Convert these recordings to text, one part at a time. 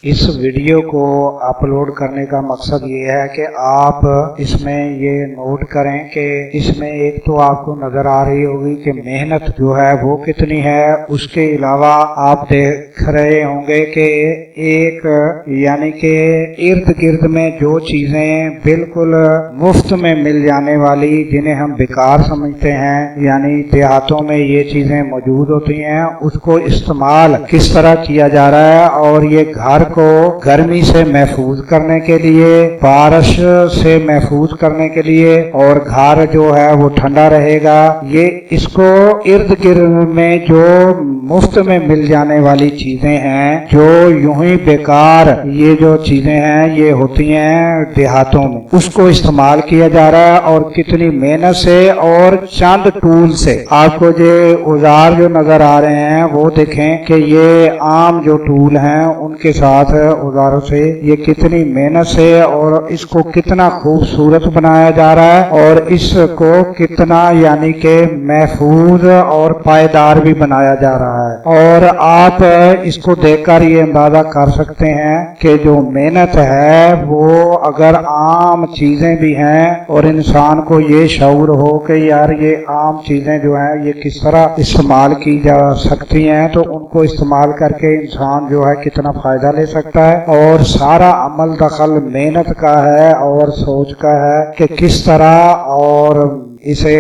इस वीडियो को अपलोड करने का मकसद ये है कि आप इसमें ये नोट करें कि इसमें एक तो आपको नजर आ रही होगी कि मेहनत जो है वो कितनी है। उसके अलावा आप देख रहे होंगे कि एक यानी कि इर्द गिर्द में जो चीजें बिल्कुल मुफ्त में मिल जाने वाली, जिन्हें हम बेकार समझते हैं, यानी देहातों में ये चीजें मौजूद होती हैं, उसको इस्तेमाल किस तरह किया जा रहा है। और ये घर को गर्मी से महफूज करने के लिए, बारिश से महफूज करने के लिए, और घर जो है वो ठंडा रहेगा। ये इसको इर्द गिर्द में जो मुफ्त में मिल जाने वाली चीजें हैं, जो यूं ही बेकार ये जो चीजें हैं ये होती हैं देहातों में, उसको इस्तेमाल किया जा रहा है। और कितनी मेहनत से और चंद टूल से। आपको ये औजार जो नजर आ रहे हैं वो देखें कि ये आम जो टूल हैं उनके साथ औजारों से ये कितनी मेहनत से और इसको कितना खूबसूरत बनाया जा रहा है, और इसको कितना यानी कि महफूज और पायदार भी बनाया जा रहा है। और आप इसको देखकर ये अंदाजा कर सकते हैं कि जो मेहनत है वो अगर आम चीजें भी हैं और इंसान को ये शऊर हो कि यार ये आम चीजें जो हैं ये किस तरह इस्तेमाल की जा सकती हैं, तो उनको इस्तेमाल करके इंसान जो है कितना फायदा ले सकता है। और सारा अमल दखल मेहनत का है और सोच का है कि किस तरह और इसे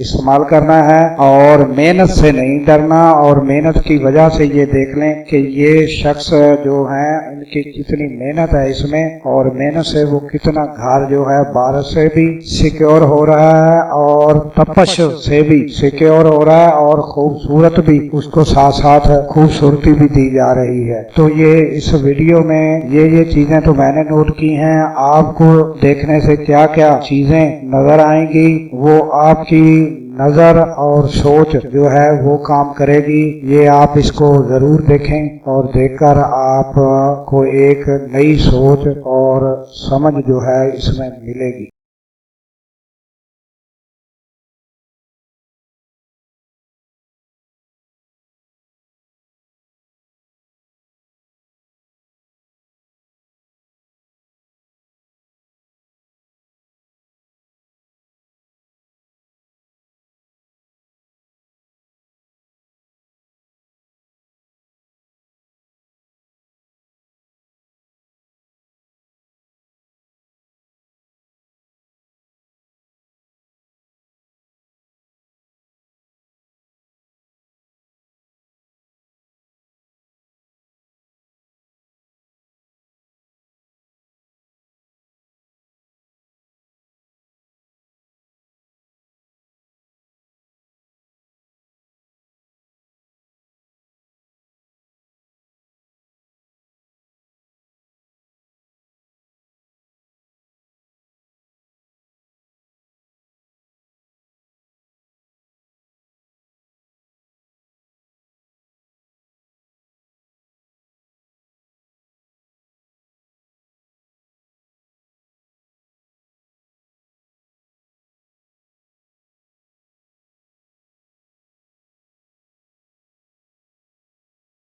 इस्तेमाल करना है, और मेहनत से नहीं डरना। और मेहनत की वजह से ये देख लें कि ये शख्स जो है इनकी कितनी मेहनत है इसमें, और मेहनत से वो कितना घर जो है बारिश से भी सिक्योर हो रहा है और तपश से भी सिक्योर हो रहा है, और खूबसूरत भी उसको साथ साथ खूबसूरती भी दी जा रही है। तो ये इस वीडियो में ये चीजें तो मैंने नोट की हैं। आपको देखने से क्या क्या चीजें नजर आएंगी वो आपकी नजर और सोच जो है वो काम करेगी। ये आप इसको जरूर देखें और देखकर आपको एक नई सोच और समझ जो है इसमें मिलेगी।